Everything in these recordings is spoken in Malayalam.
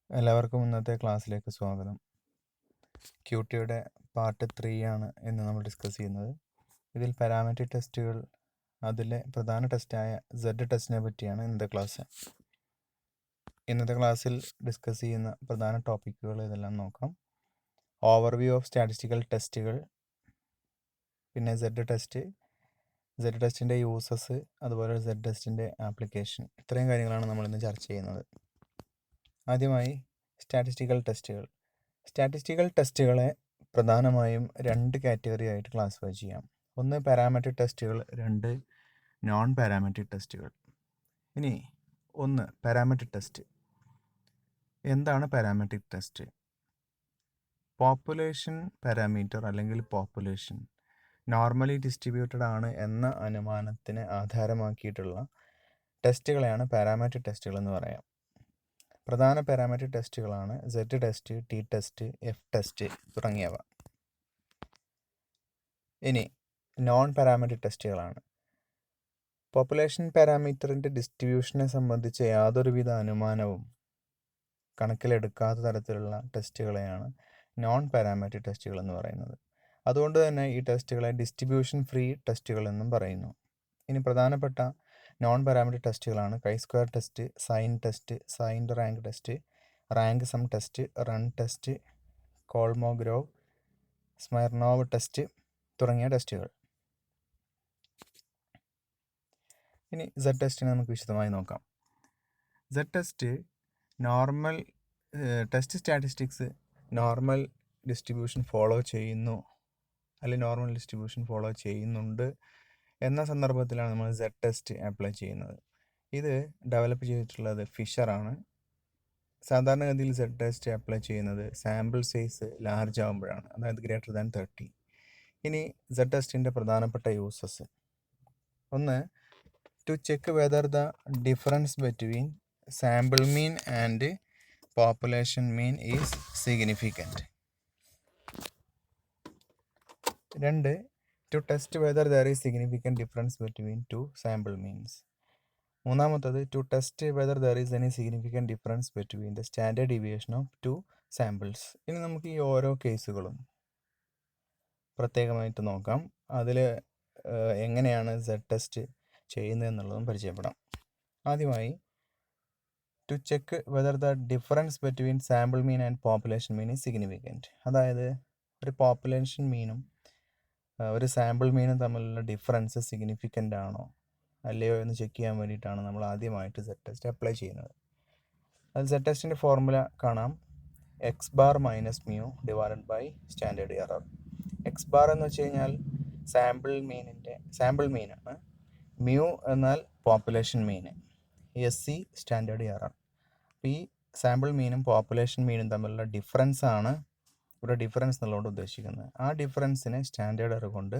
എല്ലാവർക്കും ഇന്നത്തെ ക്ലാസ്സിലേക്ക് സ്വാഗതം. ക്യൂട്ടിയുടെ പാർട്ട് 3 ആണ് ഇന്ന് നമ്മൾ ഡിസ്കസ് ചെയ്യുന്നത്. ഇതിൽ പാരാമെട്രിക് ടെസ്റ്റുകൾ, അതിലെ പ്രധാന ടെസ്റ്റായ സെഡ് ടെസ്റ്റിനെ പറ്റിയാണ് ഇന്നത്തെ ക്ലാസ്. ഇന്നത്തെ ക്ലാസ്സിൽ ഡിസ്കസ് ചെയ്യുന്ന പ്രധാന ടോപ്പിക്കുകൾ ഇതെല്ലാം നോക്കാം. ഓവർവ്യൂ ഓഫ് സ്റ്റാറ്റിസ്റ്റിക്കൽ ടെസ്റ്റുകൾ, പിന്നെ സെഡ് ടെസ്റ്റിൻ്റെ യൂസസ്, അതുപോലെ സെഡ് ടെസ്റ്റിൻ്റെ ആപ്ലിക്കേഷൻ. ഇത്രയും കാര്യങ്ങളാണ് നമ്മളിന്ന് ചർച്ച ചെയ്യുന്നത്. ആദ്യമായി സ്റ്റാറ്റിസ്റ്റിക്കൽ ടെസ്റ്റുകളെ പ്രധാനമായും 2 കാറ്റഗറി ആയിട്ട് ക്ലാസിഫൈ ചെയ്യാം. ഒന്ന് പാരാമെട്രിക് ടെസ്റ്റുകൾ, 2 നോൺ പാരാമെട്രിക് ടെസ്റ്റുകൾ. ഇനി ഒന്ന് പാരാമെട്രിക് ടെസ്റ്റ്. എന്താണ് പാരാമെട്രിക് ടെസ്റ്റ്? പോപ്പുലേഷൻ പാരാമീറ്റർ അല്ലെങ്കിൽ പോപ്പുലേഷൻ നോർമലി ഡിസ്ട്രിബ്യൂട്ടഡ് ആണ് എന്ന അനുമാനത്തിനെ ആധാരമാക്കിയിട്ടുള്ള ടെസ്റ്റുകളെയാണ് പാരാമെട്രിക് ടെസ്റ്റുകൾ എന്ന് പറയാം. പ്രധാന പാരാമെട്രിക് ടെസ്റ്റുകളാണ് Z test, T test, F test തുടങ്ങിയവ. ഇനി നോൺ പാരാമെട്രിക് ടെസ്റ്റുകളാണ്. പോപ്പുലേഷൻ പാരാമീറ്ററിൻ്റെ ഡിസ്ട്രിബ്യൂഷനെ സംബന്ധിച്ച് യാതൊരുവിധ അനുമാനവും കണക്കിലെടുക്കാത്ത തരത്തിലുള്ള ടെസ്റ്റുകളെയാണ് നോൺ പാരാമെട്രിക് ടെസ്റ്റുകൾ എന്ന് പറയുന്നത്. അതുകൊണ്ട് തന്നെ ഈ ടെസ്റ്റുകളെ ഡിസ്ട്രിബ്യൂഷൻ ഫ്രീ ടെസ്റ്റുകൾ എന്നും പറയുന്നു. ഇനി പ്രധാനപ്പെട്ട നോൺ പാരാമെട്രിക് ടെസ്റ്റുകളാണ് chi square test, sign rank test, rank sum test, run test, Kolmogorov, Smirnov test തുടങ്ങിയ ടെസ്റ്റുകൾ. ഇനി സെഡ് ടെസ്റ്റിനെ നമുക്ക് വിശദമായി നോക്കാം. Z test normal test statistics normal distribution follow ചെയ്യുന്നു അല്ലെങ്കിൽ നോർമൽ ഡിസ്ട്രിബ്യൂഷൻ ഫോളോ ചെയ്യുന്നുണ്ട് എന്ന സന്ദർഭത്തിലാണ് നമ്മൾ സെഡ് ടെസ്റ്റ് അപ്ലൈ ചെയ്യുന്നത്. ഇത് ഡെവലപ്പ് ചെയ്തിട്ടുള്ളത് ഫിഷറാണ്. സാധാരണഗതിയിൽ സെഡ് ടെസ്റ്റ് അപ്ലൈ ചെയ്യുന്നത് സാമ്പിൾ സൈസ് ലാർജ് ആകുമ്പോഴാണ്, അതായത് ഗ്രേറ്റർ ദാൻ 30. ഇനി സെഡ് ടെസ്റ്റിൻ്റെ പ്രധാനപ്പെട്ട യൂസസ്: ഒന്ന്, to check whether the difference between sample mean and population mean is significant. 2, to test whether there is significant difference between 2 sample means. മൂന്നാമത്തത്, to test whether there is any significant difference between the standard deviation of 2 samples. ഇനി നമുക്ക് ഈ ഓരോ കേസുകളും പ്രത്യേകമായിട്ട് നോക്കാം. അതിൽ എങ്ങനെയാണ് സെഡ് ടെസ്റ്റ് ചെയ്യുന്നത് എന്നുള്ളതും പരിചയപ്പെടാം. ആദ്യമായി, to check whether the difference between sample mean and population mean is significant. അതായത് ഒരു പോപ്പുലേഷൻ മീനും ഒരു സാമ്പിൾ മീനും തമ്മിലുള്ള ഡിഫറൻസ് സിഗ്നിഫിക്കൻ്റ് ആണോ അല്ലയോ എന്ന് ചെക്ക് ചെയ്യാൻ വേണ്ടിയിട്ടാണ് നമ്മൾ ആദ്യമായിട്ട് സെഡ് ടെസ്റ്റ് അപ്ലൈ ചെയ്യുന്നത്. അത് സെഡ് ടെസ്റ്റിൻ്റെ ഫോർമുല കാണാം: x bar minus mu divided by standard error. X bar എന്ന് വെച്ച് കഴിഞ്ഞാൽ സാമ്പിൾ മീനാണ്, മ്യൂ എന്നാൽ പോപ്പുലേഷൻ മീന്, എസ് സി സ്റ്റാൻഡേർഡ് എറർ. അപ്പോൾ ഈ സാമ്പിൾ മീനും പോപ്പുലേഷൻ മീനും തമ്മിലുള്ള ഡിഫറൻസ് ആണ് ഇവിടെ ഡിഫറൻസ് എന്നുള്ളതുകൊണ്ട് ഉദ്ദേശിക്കുന്നത്. ആ ഡിഫറൻസിനെ സ്റ്റാൻഡേർഡ് എറർ കൊണ്ട്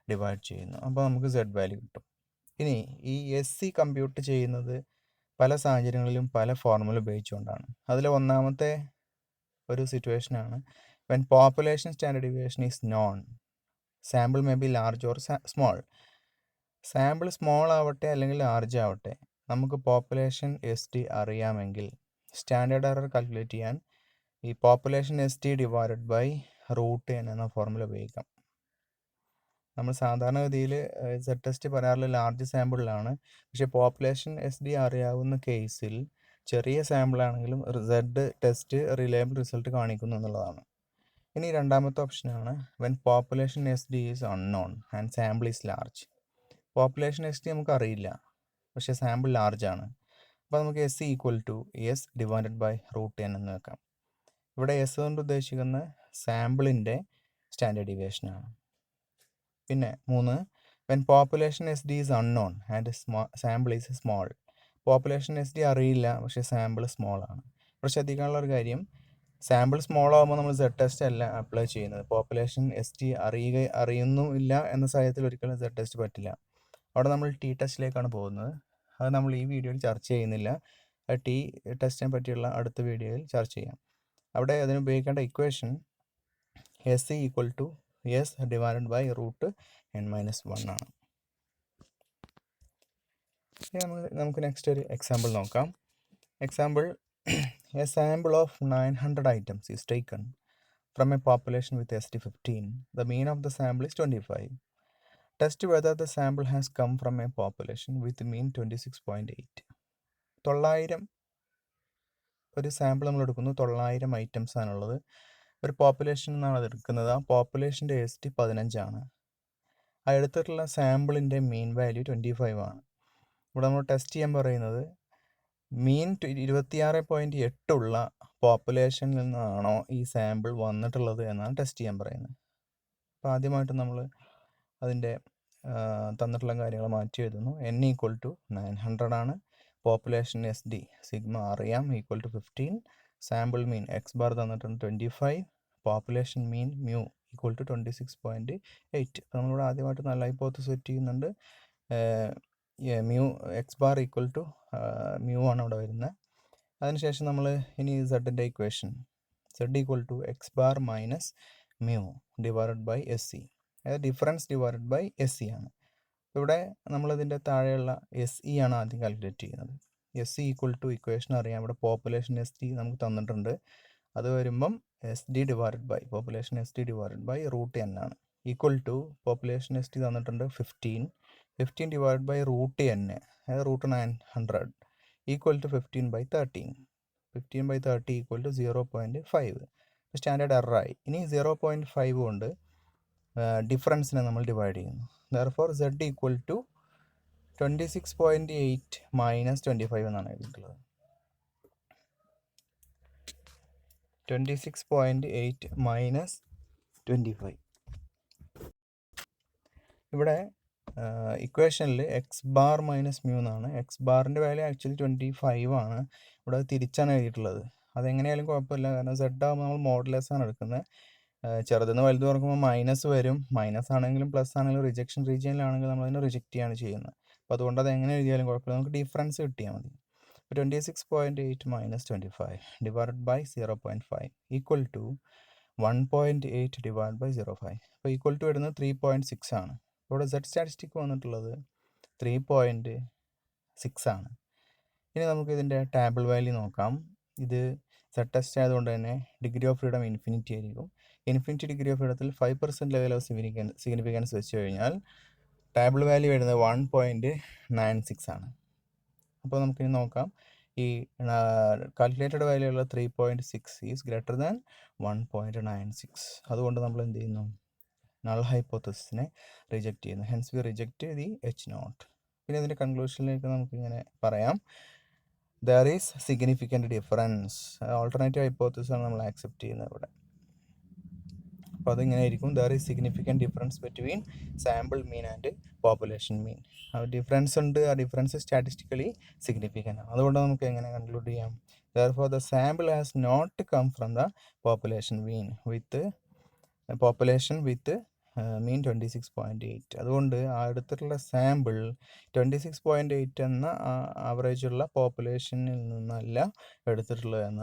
ഡിവൈഡ് ചെയ്യുന്നു. അപ്പോൾ നമുക്ക് സെഡ് വാല്യൂ കിട്ടും. ഇനി ഈ എസ് സി കമ്പ്യൂട്ട് ചെയ്യുന്നത് പല സാഹചര്യങ്ങളിലും പല ഫോർമുല ഉപയോഗിച്ചുകൊണ്ടാണ്. അതിൽ ഒന്നാമത്തെ ഒരു സിറ്റുവേഷനാണ് when population standard deviation is known, sample may be large or small. Sample small ആവട്ടെ അല്ലെങ്കിൽ ലാർജ് ആവട്ടെ, നമുക്ക് പോപ്പുലേഷൻ എസ് ടി അറിയാമെങ്കിൽ സ്റ്റാൻഡേർഡ് എറർ കാൽക്കുലേറ്റ് ചെയ്യാൻ ഈ population S D divided by √n എന്ന ഫോർമുല ഉപയോഗിക്കാം. നമ്മൾ സാധാരണഗതിയിൽ സെഡ് ടെസ്റ്റ് പറയാറുള്ള ലാർജ് സാമ്പിളിലാണ്. പക്ഷേ പോപ്പുലേഷൻ എസ് ഡി അറിയാവുന്ന കേസിൽ ചെറിയ സാമ്പിളാണെങ്കിലും സെഡ് ടെസ്റ്റ് റിലയബിൾ റിസൾട്ട് കാണിക്കുന്നു എന്നുള്ളതാണ്. ഇനി രണ്ടാമത്തെ ഓപ്ഷനാണ് when population S D is unknown and sample is large. Population S D നമുക്ക് അറിയില്ല, പക്ഷേ സാമ്പിൾ ലാർജ് ആണ്. അപ്പോൾ നമുക്ക് S equal to S divided by √n എന്ന് വെക്കാം. ഇവിടെ എസ് കൊണ്ട് ഉദ്ദേശിക്കുന്ന സാമ്പിളിൻ്റെ സ്റ്റാൻഡേർഡ് ഡീവിയേഷനാണ്. പിന്നെ 3, when population S D is unknown and sample is small. Population S D അറിയില്ല, പക്ഷേ സാമ്പിൾ സ്മോൾ ആണ്. ഇവിടെ ശ്രദ്ധിക്കാനുള്ള ഒരു കാര്യം, സാമ്പിൾ സ്മോൾ ആകുമ്പോൾ നമ്മൾ സെഡ് ടെസ്റ്റ് അല്ല അപ്ലൈ ചെയ്യുന്നത്. പോപ്പുലേഷൻ എസ് ഡി അറിയുന്നുമില്ല എന്ന സാഹചര്യത്തിൽ ഒരിക്കലും സെഡ് ടെസ്റ്റ് പറ്റില്ല. അവിടെ നമ്മൾ ടി ടെസ്റ്റിലേക്കാണ് പോകുന്നത്. അത് നമ്മൾ ഈ വീഡിയോയിൽ ചർച്ച ചെയ്യുന്നില്ല. ടി ടെസ്റ്റിനെ പറ്റിയുള്ള അടുത്ത വീഡിയോയിൽ ചർച്ച ചെയ്യാം. അവിടെ അതിന് ഉപയോഗിക്കേണ്ട equation S equal to S divided by √n-1 ആണ്. നമുക്ക് നെക്സ്റ്റ് ഒരു എക്സാമ്പിൾ നോക്കാം. Example, A sample of 900 items is taken from a population with ST 15. The mean of the sample is 25. Test whether the sample has come from a population with mean 26.8. 900 ഒരു സാമ്പിൾ നമ്മൾ എടുക്കുന്നു. 900 ഐറ്റംസ് ആണുള്ളത്. ഒരു പോപ്പുലേഷൻ എന്നാണ് അത് എടുക്കുന്നത്. ആ പോപ്പുലേഷൻ്റെ ST 15 ആ എടുത്തിട്ടുള്ള സാമ്പിളിൻ്റെ മീൻ വാല്യൂ 25 ആണ്. ഇവിടെ നമ്മൾ ടെസ്റ്റ് ചെയ്യാൻ പറയുന്നത് മീൻ 26.8 പോപ്പുലേഷനിൽ നിന്നാണോ ഈ സാമ്പിൾ വന്നിട്ടുള്ളത് എന്നാണ് ടെസ്റ്റ് ചെയ്യാൻ പറയുന്നത്. അപ്പോൾ ആദ്യമായിട്ട് നമ്മൾ അതിൻ്റെ തന്നിട്ടുള്ള കാര്യങ്ങൾ മാറ്റി എഴുതുന്നു. N = 900 ആണ്. പോപ്പുലേഷൻ SD സിഗ്മ അറിയാം =15. സാമ്പിൾ മീൻ എക്സ് ബാർ തന്നിട്ടുണ്ട് 25. Population mean mu = 26.8. നമ്മളിവിടെ ആദ്യമായിട്ട് നല്ല ഹൈപ്പോത്തസിസ് സെറ്റ് ചെയ്യുന്നുണ്ട്. മ്യൂ എക്സ് ബാർ മ്യൂ ആണ് ഇവിടെ വരുന്നത്. അതിനുശേഷം നമ്മൾ ഇനി സെഡിൻ്റെ equation Z = X bar minus mu divided by SC. അതായത് ഡിഫറൻസ് ഡിവൈഡഡ് ബൈ SC ആണ്. ഇവിടെ നമ്മളിതിൻ്റെ താഴെയുള്ള SE ആണ് ആദ്യം കാൽക്കുലേറ്റ് ചെയ്യുന്നത്. SE = ഇക്വേഷൻ അറിയാം. ഇവിടെ പോപ്പുലേഷൻ SD നമുക്ക് തന്നിട്ടുണ്ട്. അത് വരുമ്പം SD divided by population SD divided by √n ആണ്. പോപ്പുലേഷൻ SD തന്നിട്ടുണ്ട് 15. 15 ഡിവൈഡഡ് ബൈ √n അതായത് √900 =15/13. 15/30 = 0.5. സ്റ്റാൻഡേർഡ് എററായി. ഇനി 0.5 കൊണ്ട് ഡിഫറൻസിനെ നമ്മൾ ഡിവൈഡ് ചെയ്യുന്നു. Therefore Z = 26.8 - 25 എന്നാണ് എഴുതിയിട്ടുള്ളത്. 26.8 - 25. ഇവിടെ ഇക്വേഷനിൽ എക്സ് ബാർ മൈനസ് മ്യൂ എന്നാണ്. എക്സ് ബാറിൻ്റെ വാല്യൂ ആക്ച്വലി 25 ആണ്. ഇവിടെ തിരിച്ചാണ് എഴുതിയിട്ടുള്ളത്. അതെങ്ങനെയായാലും കുഴപ്പമില്ല, കാരണം Z ആകുമ്പോൾ നമ്മൾ മോഡുലസ് ആണ് എടുക്കുന്നത്. ചെറുതെന്ന് വലുത് തുറക്കുമ്പോൾ മൈനസ് വരും. മൈനസ് ആണെങ്കിലും പ്ലസ് ആണെങ്കിലും റിജക്ഷൻ റീജിയനിലാണെങ്കിൽ നമ്മളതിനെ റിജക്റ്റ് ചെയ്യാണ് ചെയ്യുന്നത്. അപ്പോൾ അതുകൊണ്ട് അത് എങ്ങനെ എഴുതിയാലും കുഴപ്പമില്ല, നമുക്ക് ഡിഫറൻസ് കിട്ടിയാൽ മതി. അപ്പോൾ 26.8 - 25 ഡിവൈഡഡ് ബൈ 0.5 = 1.8 ഡിവൈഡ് ബൈ 0.5. അപ്പോൾ ഈക്വൽ ടു വരുന്നത് 3.6 ആണ്. ഇവിടെ Z സ്റ്റാറ്റിസ്റ്റിക് വന്നിട്ടുള്ളത് 3.6 ആണ്. ഇനി നമുക്ക് ഇതിൻ്റെ ടേബിൾ വാല്യൂ നോക്കാം. ഇത് Z ടെസ്റ്റ് ആയതുകൊണ്ട് തന്നെ ഡിഗ്രി ഓഫ് ഫ്രീഡം ഇൻഫിനിറ്റി ആയിരിക്കും. ഇൻഫിനിറ്റി ഡിഗ്രി ഓഫ് ഫ്രീഡത്തിൽ 5% ലെവൽ ഓഫ് സിഗ്നിഫിക്കൻസ് വെച്ച് കഴിഞ്ഞാൽ ടേബിൾ വാല്യൂ വരുന്നത് 1.96 ആണ്. അപ്പോൾ നമുക്കിനി നോക്കാം. ഈ കാൽക്കുലേറ്റഡ് വാല്യൂ ഉള്ള 3.6 ഈസ് ഗ്രേറ്റർ ദാൻ 1.96. അതുകൊണ്ട് നമ്മൾ എന്ത് ചെയ്യുന്നു? നൾ ഹൈപ്പോത്തസിസിനെ റിജക്റ്റ് ചെയ്യുന്നു. Hence we reject the H0. പിന്നെ ഇതിൻ്റെ കൺക്ലൂഷനിലേക്ക് നമുക്കിങ്ങനെ പറയാം. There is significant difference. Alternative hypothesis ആണ് നമ്മൾ ആക്സെപ്റ്റ് ചെയ്യുന്നത് ഇവിടെ. അപ്പോൾ അതിങ്ങനെ ആയിരിക്കും. There is significant difference between sample mean and population mean. ആ ഡിഫറൻസ് ഉണ്ട്. ആ ഡിഫറൻസ് സ്റ്റാറ്റിസ്റ്റിക്കലി സിഗ്നിഫിക്കൻ്റ് ആണ്. അതുകൊണ്ട് നമുക്ക് എങ്ങനെ കൺക്ലൂഡ് ചെയ്യാം? Therefore the sample has not come from the population mean with mean 26.8. അതുകൊണ്ട് ആ എടുത്തിട്ടുള്ള സാമ്പിൾ 26.8 എന്ന ആവറേജുള്ള പോപ്പുലേഷനിൽ നിന്നല്ല എടുത്തിട്ടുള്ളത് എന്ന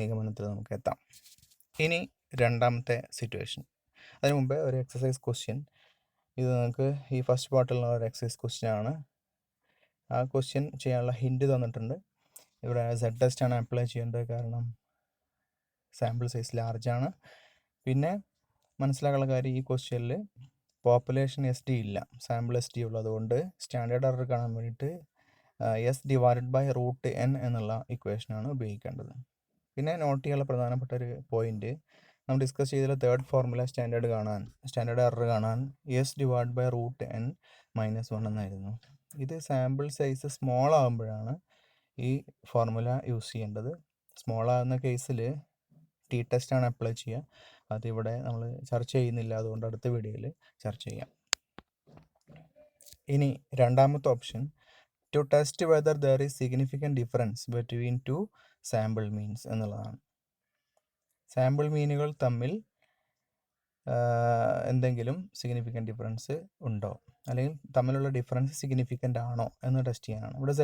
നിഗമനത്തിൽ നമുക്ക് എത്താം. ഇനി രണ്ടാമത്തെ സിറ്റുവേഷൻ. അതിന് മുമ്പേ ഒരു എക്സസൈസ് ക്വസ്റ്റ്യൻ. ഇത് നമുക്ക് ഈ ഫസ്റ്റ് പാർട്ടിലുള്ള ഒരു എക്സസൈസ് ക്വസ്റ്റ്യൻ ആണ്. ആ ക്വസ്റ്റ്യൻ ചെയ്യാനുള്ള ഹിൻറ്റ് തന്നിട്ടുണ്ട്. ഇവിടെ Z ടെസ്റ്റ് ആണ് അപ്ലൈ ചെയ്യേണ്ടത്, കാരണം സാമ്പിൾ സൈസ് ലാർജ് ആണ്. പിന്നെ മനസ്സിലാക്കാനുള്ള കാര്യം, ഈ ക്വസ്റ്റ്യനിൽ പോപ്പുലേഷൻ SD ഇല്ല, സാമ്പിൾ SD ഉള്ളൂ. അതുകൊണ്ട് സ്റ്റാൻഡേർഡ് എറർ കാണാൻ വേണ്ടിയിട്ട് S ഡിവൈഡഡ് ബൈ √n എന്നുള്ള ഇക്വേഷനാണ് ഉപയോഗിക്കേണ്ടത്. പിന്നെ നോട്ട് ചെയ്യാനുള്ള പ്രധാനപ്പെട്ട ഒരു പോയിന്റ്, നമ്മൾ ഡിസ്കസ് ചെയ്തിട്ടുള്ള തേർഡ് ഫോർമുല സ്റ്റാൻഡേർഡ് എറർ കാണാൻ S ഡിവൈഡ് ബൈ √n - 1 എന്നായിരുന്നു. ഇത് സാമ്പിൾ സൈസ് സ്മോൾ ആകുമ്പോഴാണ് ഈ ഫോർമുല യൂസ് ചെയ്യേണ്ടത്. സ്മോൾ ആകുന്ന കേസിൽ T ടെസ്റ്റ് ആണ് അപ്ലൈ ചെയ്യുക. അതിവിടെ നമ്മൾ ചർച്ച ചെയ്യുന്നില്ല, അതുകൊണ്ട് അടുത്ത വീഡിയോയിൽ ചർച്ച ചെയ്യാം. ഇനി രണ്ടാമത്തെ option, to test whether there is significant difference between two sample means എന്നുള്ളതാണ്. സാമ്പിൾ മീനുകൾ തമ്മിൽ എന്തെങ്കിലും സിഗ്നിഫിക്കൻറ്റ് ഡിഫറൻസ് ഉണ്ടോ, അല്ലെങ്കിൽ തമ്മിലുള്ള ഡിഫറൻസ് സിഗ്നിഫിക്കൻ്റ് ആണോ എന്ന് ടെസ്റ്റ് ചെയ്യാനാണ്. ഇവിടെ Z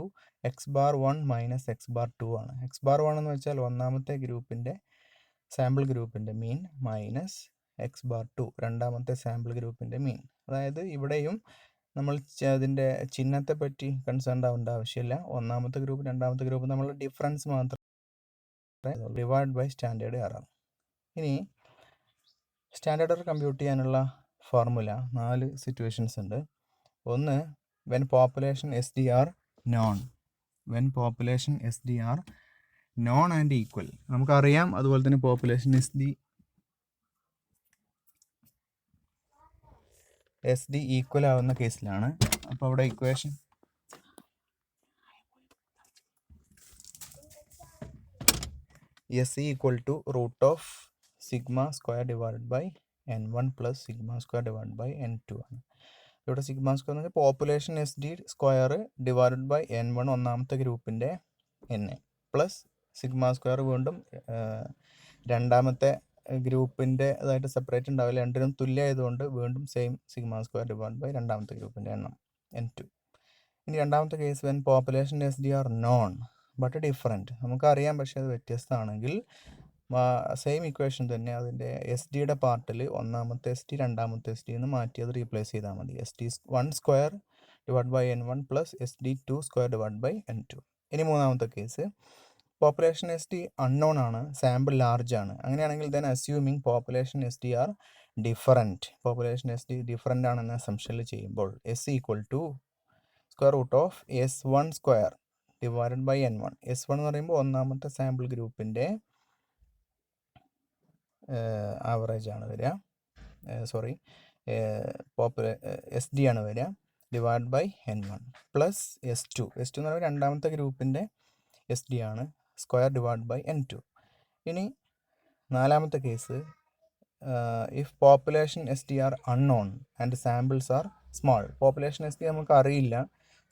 = X bar 1 - X bar 2 ആണ്. എക്സ് ബാർ 1 എന്ന് വെച്ചാൽ ഒന്നാമത്തെ ഗ്രൂപ്പിൻ്റെ സാമ്പിൾ ഗ്രൂപ്പിൻ്റെ മീൻ മൈനസ് എക്സ് ബാർ 2 രണ്ടാമത്തെ സാമ്പിൾ ഗ്രൂപ്പിൻ്റെ മീൻ. അതായത് ഇവിടെയും നമ്മൾ അതിൻ്റെ ചിഹ്നത്തെ പറ്റി കൺസേൺഡ് ആവേണ്ട ആവശ്യമില്ല. ഒന്നാമത്തെ ഗ്രൂപ്പ് രണ്ടാമത്തെ ഗ്രൂപ്പ് തമ്മിലുള്ള ഡിഫറൻസ് മാത്രം ഡിവൈഡ് ബൈ സ്റ്റാൻഡേർഡ് എറർ. ഇനി സ്റ്റാൻഡേർഡ് എറർ കമ്പ്യൂട്ട് ചെയ്യാനുള്ള ഫോർമുല 4 സിറ്റുവേഷൻസ് ഉണ്ട്. ഒന്ന്, when population S D are known. When population S D are known and equal. നമുക്കറിയാം, അതുപോലെ തന്നെ പോപ്പുലേഷൻ എസ് ഡി ഈക്വൽ ആവുന്ന കേസിലാണ്. അപ്പോൾ അവിടെ equation S equal to root of sigma square divide by n1 plus sigma square divide by n2 ആണ്. ഇവിടെ സിഗ്മ സ്ക്വയർ എന്ന് പറഞ്ഞാൽ population S D square divide by n1 ഒന്നാമത്തെ ഗ്രൂപ്പിൻ്റെ n പ്ലസ് സിഗ്മ സ്ക്വയർ വീണ്ടും രണ്ടാമത്തെ ഗ്രൂപ്പിൻ്റെ അതായിട്ട് സെപ്പറേറ്റ് ഉണ്ടാവില്ല, രണ്ടിനും തുല്യമായതുകൊണ്ട് വീണ്ടും same sigma square divide by രണ്ടാമത്തെ ഗ്രൂപ്പിൻ്റെ എണ്ണം n2. ഇനി രണ്ടാമത്തെ case when population S D are known but different. നമുക്കറിയാം, പക്ഷേ അത് വ്യത്യസ്തമാണെങ്കിൽ സെയിം ഇക്വേഷൻ തന്നെ അതിൻ്റെ എസ് ഡിയുടെ പാർട്ടിൽ ഒന്നാമത്തെ എസ് ഡി രണ്ടാമത്തെ എസ് ഡി എന്ന് മാറ്റി അത് റീപ്ലേസ് ചെയ്താൽ മതി. S D 1 square divide by n1 plus S D 2 square divide by n2. ഇനി മൂന്നാമത്തെ case population S D unknown ആണ്, സാമ്പിൾ ലാർജ് ആണ്. അങ്ങനെയാണെങ്കിൽ then assuming population S D are different. Population S D different ആണെന്ന അസംഷനിൽ ചെയ്യുമ്പോൾ S equal to square root of S1 square divided by n1. S1 എന്ന് പറയുമ്പോൾ ഒന്നാമത്തെ സാമ്പിൾ ഗ്രൂപ്പിൻ്റെ ആവറേജ് ആണ് വരിക, സോറി എസ് ഡി ആണ് വരിക, divide by n1 plus S2. S2 എന്ന് പറയുമ്പോൾ രണ്ടാമത്തെ ഗ്രൂപ്പിൻ്റെ എസ് ഡി ആണ്, സ്ക്വയർ ഡിവൈഡ് ബൈ n2. ഇനി നാലാമത്തെ case if population S D are unknown and samples are small. Population S D നമുക്ക് അറിയില്ല,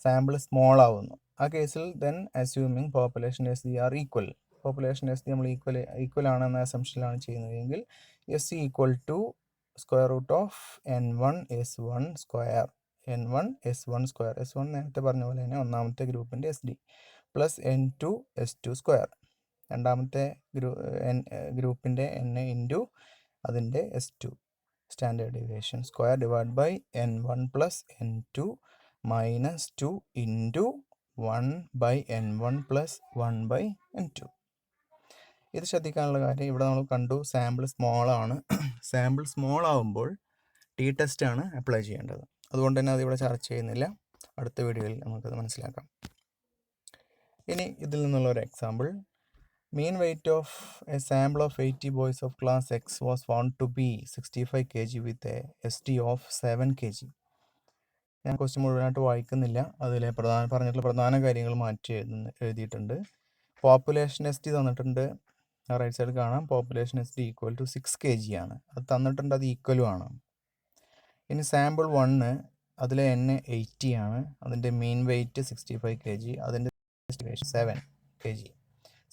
സാമ്പിൾ സ്മോൾ ആവുന്നു. ആ കേസിൽ then assuming population S D are equal. Population S D നമ്മൾ ഈക്വൽ ആണെന്ന അസംഷനിലാണ് ചെയ്യുന്നതെങ്കിൽ S equal to square root of n1 S1 square. n1 S1 square. S1 നേരത്തെ പറഞ്ഞ പോലെ തന്നെ ഒന്നാമത്തെ ഗ്രൂപ്പിൻ്റെ S D plus n2 S2 square. രണ്ടാമത്തെ ഗ്രൂപ്പിൻ്റെ n ഇൻറ്റു അതിൻ്റെ S2 standard deviation square divide by n1 plus n2 minus 2 into 1 by n1 plus 1 by n2. ഇത് ശ്രദ്ധിക്കാനുള്ള കാര്യം, ഇവിടെ നമ്മൾ കണ്ടു സാമ്പിൾ സ്മോൾ ആണ്. സാമ്പിൾ സ്മോൾ ആകുമ്പോൾ ടി ടെസ്റ്റ് ആണ് അപ്ലൈ ചെയ്യേണ്ടത്. അതുകൊണ്ട് തന്നെ അതിവിടെ ചർച്ച ചെയ്യുന്നില്ല, അടുത്ത വീഡിയോയിൽ നമുക്കത് മനസ്സിലാക്കാം. ഇനി ഇതിൽ നിന്നുള്ള ഒരു example, mean weight of a sample of 80 boys of class X was found to be 65 kg with a ST of 7 kg. ഞാൻ ക്വസ്റ്റ്യൻ മുഴുവനായിട്ട് വായിക്കുന്നില്ല, അതിലെ പറഞ്ഞിട്ടുള്ള പ്രധാന കാര്യങ്ങൾ മാറ്റി എഴുതിയിട്ടുണ്ട്. പോപ്പുലേഷൻ എസ് ടി തന്നിട്ടുണ്ട്, റൈറ്റ് സൈഡ് കാണാം. Population S D equal to 6 kg ആണ്, അത് തന്നിട്ടുണ്ട്, അത് ഈക്വലും ആണ്. ഇനി സാമ്പിൾ 1 അതിലെ n 80 ആണ്, അതിൻ്റെ മീൻ വെയ്റ്റ് 65 kg, അതിൻ്റെ 7 kg.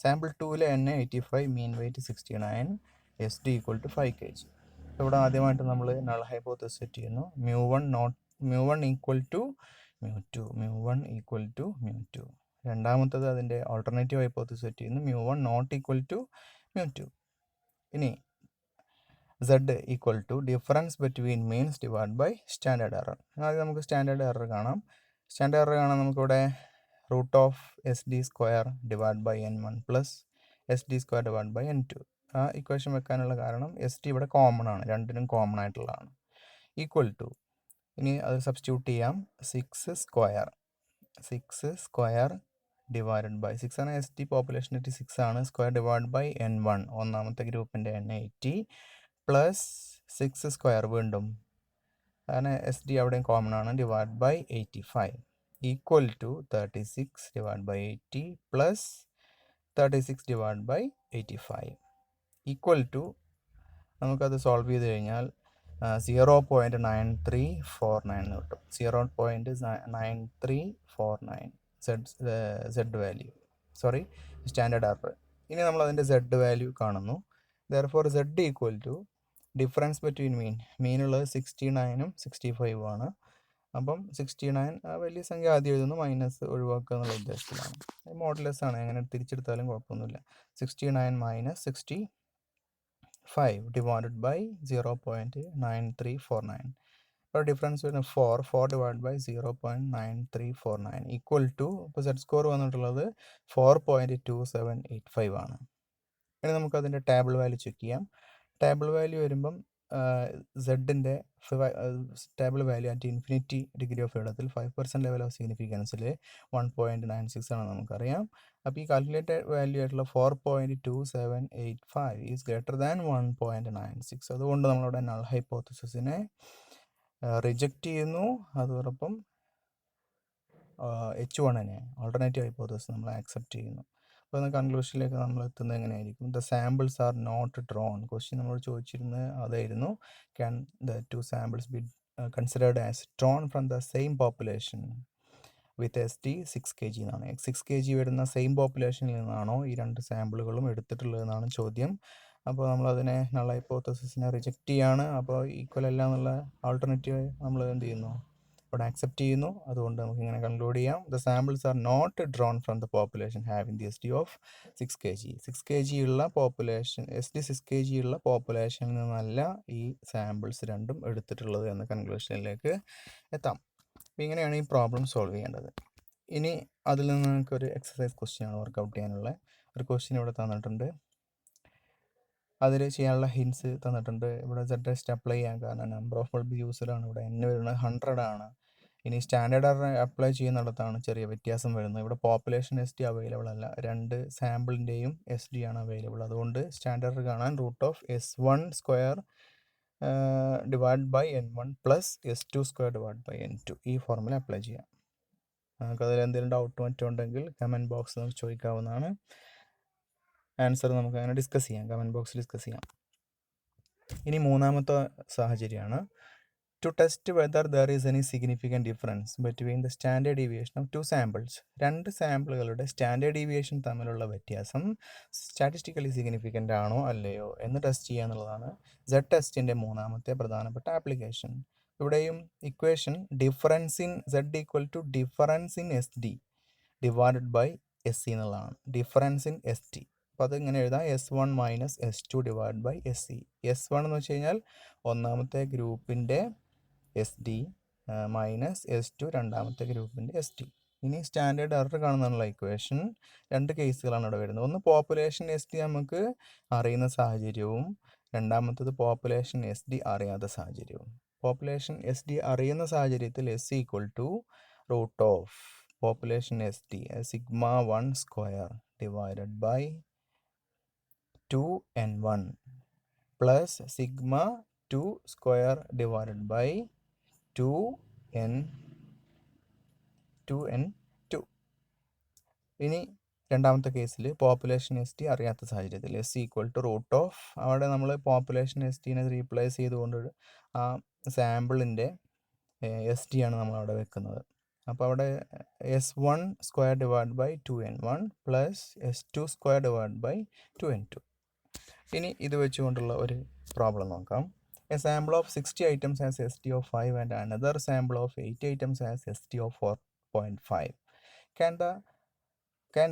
സാമ്പിൾ 2ലെ n 85, mean weight 69, S D equal to 5 kg. ഇവിടെ ആദ്യമായിട്ട് നമ്മൾ നൾ ഹൈപ്പോത്തസിസ് സെറ്റ് ചെയ്യുന്നു. µ1 ഈക്വൽ ടു µ2, µ1 ഈക്വൽ ടു µ2. രണ്ടാമത്തത് അതിൻ്റെ ഓൾട്ടർനേറ്റീവ് ഹൈപ്പോത്തസിസ് സെറ്റ് ചെയ്യുന്നു, µ1 നോട്ട് ഈക്വൽ ടു µ2. ഇനി z equal to difference between means divide by standard error. ആദ്യം നമുക്ക് സ്റ്റാൻഡേർഡ് എറർ കാണാം. സ്റ്റാൻഡേർഡ് എറർ കാണാൻ നമുക്കിവിടെ root of S D square divide by n1 plus S D square divide by n2. ആ ഇക്വേഷൻ വെക്കാനുള്ള കാരണം എസ് ഡി ഇവിടെ കോമൺ ആണ്, രണ്ടിനും കോമൺ ആയിട്ടുള്ളതാണ്. ഈക്വൽ ടു, ഇനി അത് സബ്സ്റ്റിറ്റ്യൂട്ട് ചെയ്യാം, 6 സ്ക്വയർ ഡിവൈഡഡ് ബൈ 6 ആണ് എസ് ഡി, പോപ്പുലേഷൻ 6 ആണ്, സ്ക്വയർ ഡിവൈഡ് ബൈ n1 ഒന്നാമത്തെ ഗ്രൂപ്പിൻ്റെ n 80 പ്ലസ് 6 സ്ക്വയർ വീണ്ടും കാരണം എസ് ഡി അവിടെയും കോമൺ ആണ്, divide by 85 equal to 36 divide by 80 plus 36 divide by 85 equal to, നമുക്കത് സോൾവ് ചെയ്ത് കഴിഞ്ഞാൽ 0.9349 എന്ന് കിട്ടും. 0.9349 Z value, sorry standard error. ഇനി നമ്മൾ അതിൻ്റെ സെഡ് വാല്യൂ കാണുന്നു. Therefore Z equal to difference between മീനുള്ളത് 69ഉം 65ഉം ആണ്. അപ്പം 69 വലിയ സംഖ്യ ആദ്യം എഴുതുന്നു, മൈനസ് ഒഴിവാക്കുക എന്നുള്ള ഉദ്ദേശത്തിലാണ്. മോഡുലസ് ആണ്, എങ്ങനെ തിരിച്ചെടുത്താലും കുഴപ്പമൊന്നുമില്ല. 69 മൈനസ് 65 ഡിവൈഡഡ് ബൈ 0.9349. ഇപ്പോൾ ഡിഫറൻസ് വരുന്നത് 4 ഡിവൈഡ് ബൈ 0.9349 ഈക്വൽ ടു, ഇപ്പോൾ സെഡ് സ്കോർ വന്നിട്ടുള്ളത് 4.2785 ആണ്. ഇനി നമുക്കതിൻ്റെ ടേബിൾ വാല്യൂ ചെക്ക് ചെയ്യാം. ടേബിൾ വാല്യൂ വരുമ്പം സെഡിൻ്റെ table value at infinity degree of ഫ്രീഡത്തിൽ 5% ലെവൽ ഓഫ് സിഗ്നിഫിക്കൻസിൽ 1.96 ആണ് നമുക്കറിയാം. അപ്പോൾ ഈ കാൽക്കുലേറ്റഡ് വാല്യൂ ആയിട്ടുള്ള 4.2785 ഈസ് ഗ്രേറ്റർ ദാൻ 1.96. അതുകൊണ്ട് നമ്മളവിടെ നൾ ഹൈപ്പോത്തസിസിനെ റിജക്റ്റ് ചെയ്യുന്നു. അതോടൊപ്പം H1നെ ഓൾട്ടർനേറ്റീവ് ഹൈപ്പോത്തസിസ് നമ്മൾ ആക്സെപ്റ്റ് ചെയ്യുന്നു. അപ്പോൾ എന്ന കൺക്ലൂഷനിലേക്ക് നമ്മൾ എത്തുന്നത് എങ്ങനെയായിരിക്കും? The samples are not drawn. Question നമ്മളോട് ചോദിച്ചിരുന്നത് അതായിരുന്നു. Can the 2 samples be considered as drawn from the same population with SD 6 kg എന്നാണ്. 6 kg വരുന്ന സെയിം പോപ്പുലേഷനിൽ നിന്നാണോ ഈ 2 സാമ്പിളുകളും എടുത്തിട്ടുള്ളതെന്നാണ് ചോദ്യം. അപ്പോൾ നമ്മളതിനെ നൾ ഹൈപ്പോത്തസിസിനെ റിജക്റ്റ് ചെയ്യാണ്. അപ്പോൾ ഈക്വൽ അല്ല എന്നുള്ള ആൾട്ടർനേറ്റീവ് നമ്മൾ എന്ത് ചെയ്യുന്നു? ഇവിടെ ആക്സെപ്റ്റ് ചെയ്യുന്നു. അതുകൊണ്ട് നമുക്ക് ഇങ്ങനെ കൺക്ലൂഡ് ചെയ്യാം. The samples are not drawn from the population having the SD of 6 kg. 6 kg ഉള്ള പോപ്പുലേഷൻ SD 6 kg ഉള്ള പോപ്പുലേഷനിൽ നിന്നല്ല ഈ സാമ്പിൾസ് രണ്ടും എടുത്തിട്ടുള്ളത് എന്ന കൺക്ലൂഷനിലേക്ക് എത്താം. അപ്പോൾ ഇങ്ങനെയാണ് ഈ പ്രോബ്ലം സോൾവ് ചെയ്യേണ്ടത്. ഇനി അതിൽ നിന്ന് നമുക്കൊരു എക്സസൈസ് ക്വസ്റ്റ്യൻ വർക്കൗട്ട് ചെയ്യാനുള്ള ഒരു ക്വസ്റ്റ്യൻ ഇവിടെ തന്നിട്ടുണ്ട്. അതിൽ ചെയ്യാനുള്ള ഹിൻസ് തന്നിട്ടുണ്ട്. ഇവിടെ Z ടെസ്റ്റ് അപ്ലൈ ചെയ്യാൻ കാരണം നമ്പർ ഓഫ് ബൾബ് യൂസ്ഡാണ്. ഇവിടെ N വരുന്നത് 100 ആണ്. ഇനി സ്റ്റാൻഡേർഡ് എറർ അപ്ലൈ ചെയ്യുന്നിടത്താണ് ചെറിയ വ്യത്യാസം വരുന്നത്. ഇവിടെ പോപ്പുലേഷൻ SD അവൈലബിൾ അല്ല, 2 സാമ്പിളിൻ്റെയും SD ആണ് അവൈലബിൾ. അതുകൊണ്ട് സ്റ്റാൻഡേർഡ് എറർ കാണാൻ √(S1² divide by N1 plus S2² divide by N2 ഈ ഫോർമുല അപ്ലൈ ചെയ്യാം. നമുക്കതിൽ എന്തെങ്കിലും ഡൗട്ട് മറ്റോ ഉണ്ടെങ്കിൽ കമൻറ്റ് ബോക്സിൽ നമുക്ക് ചോദിക്കാവുന്നതാണ്. ആൻസർ നമുക്ക് അങ്ങനെ ഡിസ്കസ് ചെയ്യാം, കമൻറ്റ് ബോക്സിൽ ഡിസ്കസ് ചെയ്യാം. ഇനി മൂന്നാമത്തെ സാഹചര്യമാണ് to test whether there is any significant difference between the standard deviation of 2 samples. 2 സാമ്പിളുകളുടെ സ്റ്റാൻഡേർഡ് ഡീവിയേഷൻ തമ്മിലുള്ള വ്യത്യാസം സ്റ്റാറ്റിസ്റ്റിക്കലി സിഗ്നിഫിക്കൻ്റ് ആണോ അല്ലയോ എന്ന് ടെസ്റ്റ് ചെയ്യുക എന്നുള്ളതാണ് Z ടെസ്റ്റിൻ്റെ മൂന്നാമത്തെ പ്രധാനപ്പെട്ട ആപ്ലിക്കേഷൻ. ഇവിടെയും equation difference in Z equal to difference in SD divided by SC എന്നുള്ളതാണ്. Difference in SD. അപ്പോൾ അതിങ്ങനെ എഴുതാം, S1 minus S2 divide by SC. S1 എന്ന് വെച്ച് കഴിഞ്ഞാൽ ഒന്നാമത്തെ ഗ്രൂപ്പിൻ്റെ SD മൈനസ് S2 രണ്ടാമത്തെ ഗ്രൂപ്പിൻ്റെ SD. ഇനി സ്റ്റാൻഡേർഡ് എറർ കാണുന്നുള്ള ഇക്വേഷൻ 2 കേസുകളാണ് ഇവിടെ വരുന്നത്. ഒന്ന് പോപ്പുലേഷൻ SD നമുക്ക് അറിയുന്ന സാഹചര്യവും രണ്ടാമത്തത് പോപ്പുലേഷൻ SD അറിയാത്ത സാഹചര്യവും. പോപ്പുലേഷൻ SD അറിയുന്ന സാഹചര്യത്തിൽ S equal to root of population SD sigma1² divided by 2n1 plus sigma2² divided by 2n2. ഇനി രണ്ടാമത്തെ കേസിൽ പോപ്പുലേഷൻ SD അറിയാത്ത സാഹചര്യത്തിൽ S equal to root of, അവിടെ നമ്മൾ പോപ്പുലേഷൻ SDനെ റീപ്ലേസ് ചെയ്തുകൊണ്ട് ആ സാമ്പിളിൻ്റെ SD ആണ് നമ്മളവിടെ വെക്കുന്നത്. അപ്പോൾ അവിടെ S1² divide by 2n1 plus S2² divide by 2n2. ഇനി ഇത് വെച്ചുകൊണ്ടുള്ള ഒരു പ്രോബ്ലം നോക്കാം. A sample of 60 items has SD of 5 and another sample of 80 items has SD of 4.5. Can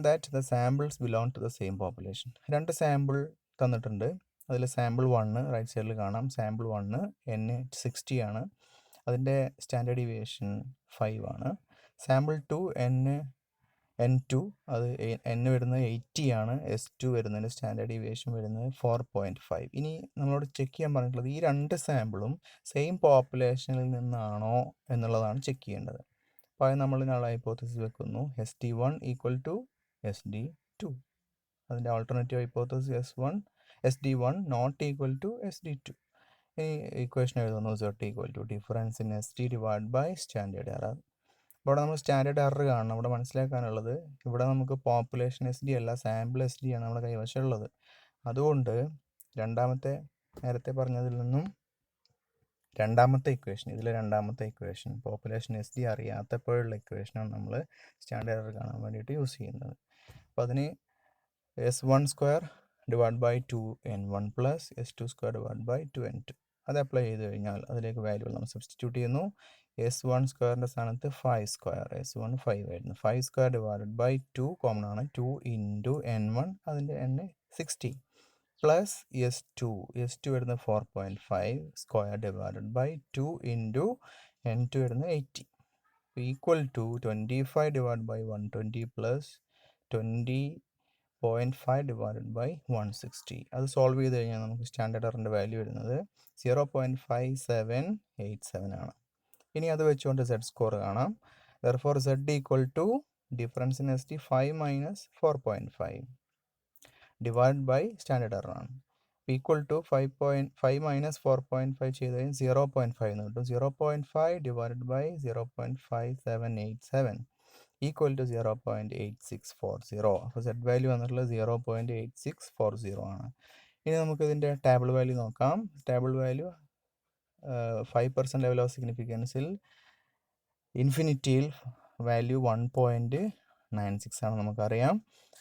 that the samples belong to the same population? 2 sample തന്നിട്ടുണ്ട്. അതിൽ സാമ്പിൾ 1 റൈറ്റ് സൈഡിൽ കാണാം. സാമ്പിൾ 1 N 60 ആണ്, അതിൻ്റെ സ്റ്റാൻഡേർഡ് ഡീവിയേഷൻ 5 ആണ്. സാമ്പിൾ 2 N2 അത് N വരുന്നത് 80 ആണ്. S2 വരുന്നതിൻ്റെ സ്റ്റാൻഡേർഡ് ഡീവിയേഷൻ വരുന്നത് 4.5. ഇനി നമ്മളോട് ചെക്ക് ചെയ്യാൻ പറഞ്ഞിട്ടുള്ളത് ഈ 2 സാമ്പിളും സെയിം പോപ്പുലേഷനിൽ നിന്നാണോ എന്നുള്ളതാണ് ചെക്ക് ചെയ്യേണ്ടത്. അപ്പോൾ അത് നമ്മൾ നൾ ഹൈപ്പോത്തസിസ് വെക്കുന്നു. SD1 equal to SD2. അതിൻ്റെ alternative hypothesis SD1 not equal to SD2. ഈ ഇക്വേഷൻ എഴുതുന്നു Z equal to difference in SD divide by standard error. ഇവിടെ നമ്മൾ സ്റ്റാൻഡേർഡ് എറർ കാണണം. ഇവിടെ മനസ്സിലാക്കാനുള്ളത് ഇവിടെ നമുക്ക് പോപ്പുലേഷൻ SD അല്ല സാമ്പിൾ SD ആണ് നമ്മുടെ കൈവശമുള്ളത്. അതുകൊണ്ട് നേരത്തെ പറഞ്ഞതിൽ നിന്നും രണ്ടാമത്തെ ഇക്വേഷൻ, ഇതിലെ രണ്ടാമത്തെ ഇക്വേഷൻ പോപ്പുലേഷൻ SD അറിയാത്തപ്പോഴുള്ള ഇക്വേഷനാണ് നമ്മൾ സ്റ്റാൻഡേർഡ് എറർ കാണാൻ വേണ്ടിയിട്ട് യൂസ് ചെയ്യുന്നത്. അപ്പോൾ അതിന് S1² divide by 2n1 plus S2² divide by 2n2 അത് അപ്ലൈ ചെയ്ത് കഴിഞ്ഞാൽ അതിലേക്ക് വാല്യൂ നമ്മൾ സബ്സ്റ്റിറ്റ്യൂട്ട് ചെയ്യുന്നു. S1² സ്ഥാനത്ത് 5², S1 5 ആയിരുന്നു. 5² ഡിവൈഡഡ് ബൈ 2 കോമൺ ആണ്, 2 ഇൻറ്റു n1 അതിൻ്റെ n 60 പ്ലസ് S2 വരുന്നത് 4.5² ഡിവൈഡഡ് ബൈ 2 ഇൻറ്റു n2 വരുന്നത് 80 equal to 25 divide by 120 plus 20 0.5 divided by 160. അത് സോൾവ് ചെയ്ത് കഴിഞ്ഞാൽ നമുക്ക് സ്റ്റാൻഡേർഡ് എററിൻ്റെ വാല്യൂ വരുന്നത് 0.5787 ആണ്. ഇനി അത് വെച്ചുകൊണ്ട് Z സ്കോർ കാണാം. therefore Z equal to difference in S T 5 minus 4.5 divide by standard error ആണ്. ഈക്വൽ ടു 5 മൈനസ് 4.5 ചെയ്ത് കഴിഞ്ഞാൽ 0.5 എന്ന് കിട്ടും. 0.5 ഡിവൈഡഡ് ബൈ 0.5787 ഈക്വൽ ടു 0.8640. അപ്പോൾ Z വാല്യൂ വന്നിട്ടുള്ളത് 0.8640 ആണ്. ഇനി നമുക്ക് ഇതിൻ്റെ ടേബിൾ വാല്യൂ നോക്കാം. ടേബിൾ വാല്യൂ 5% ലെവൽ ഓഫ് സിഗ്നിഫിക്കൻസിൽ ഇൻഫിനിറ്റിയിൽ വാല്യൂ 1.96 ആണ് നമുക്കറിയാം.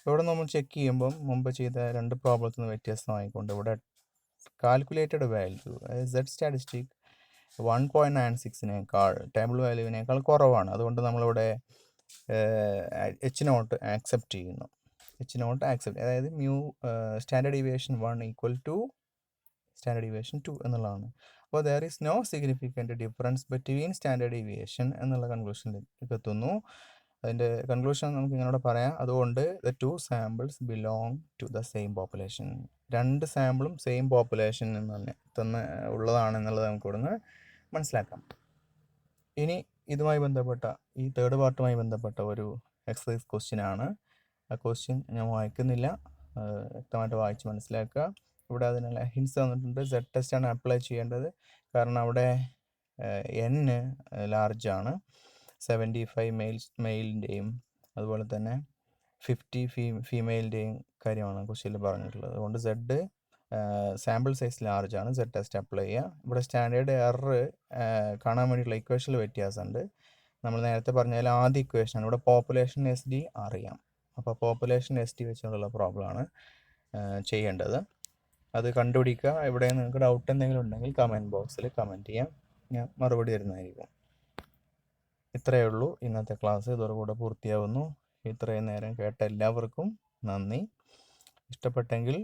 ഇവിടെ നമ്മൾ ചെക്ക് ചെയ്യുമ്പം മുമ്പ് ചെയ്ത രണ്ട് പ്രോബ്ലത്തിൽ നിന്ന് വ്യത്യസ്തമായിക്കൊണ്ട് ഇവിടെ calculated value Z statistic 1.96 table വാല്യൂവിനേക്കാൾ കുറവാണ്. അതുകൊണ്ട് നമ്മളിവിടെ H0 ആക്സെപ്റ്റ് ചെയ്യുന്നു. H0 ആക്സെപ്റ്റ്, അതായത് standard deviation 1 equal to standard deviation 2 എന്നുള്ളതാണ്. അപ്പോൾ there is no significant difference between standard deviation എന്നുള്ള കൺക്ലൂഷനിലേക്ക് എത്തുന്നു. അതിൻ്റെ കൺക്ലൂഷൻ നമുക്ക് ഇങ്ങനെ പറയാം. അതുകൊണ്ട് the 2 samples belong to the same population. രണ്ട് സാമ്പിളും സെയിം പോപ്പുലേഷൻ തന്നെ ഉള്ളതാണെന്നുള്ളത് നമുക്ക് ഇവിടുന്ന് മനസ്സിലാക്കാം. ഇനി ഇതുമായി ബന്ധപ്പെട്ട ഈ തേർഡ് പാർട്ടുമായി ബന്ധപ്പെട്ട ഒരു എക്സസൈസ് ക്വസ്റ്റ്യൻ ആണ്. ആ ക്വസ്റ്റ്യൻ ഞാൻ വായിക്കുന്നില്ല, വ്യക്തമായിട്ട് വായിച്ച് മനസ്സിലാക്കുക. ഇവിടെ അതിനുള്ള ഹിൻസ് തന്നിട്ടുണ്ട്. Z ടെസ്റ്റ് ആണ് അപ്ലൈ ചെയ്യേണ്ടത്, കാരണം അവിടെ N ലാർജാണ്. 75 മെയിലിൻ്റെയും അതുപോലെ തന്നെ 50 ഫീമെയിലിൻ്റെയും കാര്യമാണ് ക്വസ്റ്റ്യനിൽ പറഞ്ഞിട്ടുള്ളത്. അതുകൊണ്ട് Z സാമ്പിൾ സൈസ് ലാർജാണ്. Z ടെസ്റ്റ് അപ്ലൈ ചെയ്യുക. ഇവിടെ സ്റ്റാൻഡേർഡ് എറർ കാണാൻ വേണ്ടിയിട്ടുള്ള ഇക്വേഷനിൽ വ്യത്യാസമുണ്ട്. നമ്മൾ നേരത്തെ പറഞ്ഞാൽ ആദ്യ ഇക്വേഷനാണ്. ഇവിടെ പോപ്പുലേഷൻ SD അറിയാം. അപ്പോൾ പോപ്പുലേഷൻ SD വെച്ചുള്ള പ്രോബ്ലമാണ് ചെയ്യേണ്ടത്. അത് കണ്ടുപിടിക്കുക. ഇവിടെ നിങ്ങൾക്ക് ഡൗട്ട് എന്തെങ്കിലും ഉണ്ടെങ്കിൽ കമൻറ്റ് ബോക്സിൽ കമൻറ്റ് ചെയ്യാം, ഞാൻ മറുപടി തരുന്നതായിരിക്കും. ഇത്രയേ ഉള്ളൂ ഇന്നത്തെ ക്ലാസ്. ഇതോടുകൂടെ പൂർത്തിയാവുന്നു. ഇത്രയും നേരം കേട്ട എല്ലാവർക്കും നന്ദി. ഇഷ്ടപ്പെട്ടെങ്കിൽ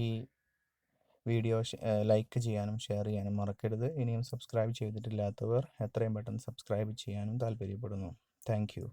ഈ വീഡിയോ ലൈക്ക് ചെയ്യാനും ഷെയർ ചെയ്യാനും മറക്കരുത്. ഇനിയും സബ്സ്ക്രൈബ് ചെയ്തിട്ടില്ലാത്തവർ എത്രയും പെട്ടെന്ന് സബ്സ്ക്രൈബ് ചെയ്യാനും താല്പര്യപ്പെടുന്നു. Thank you.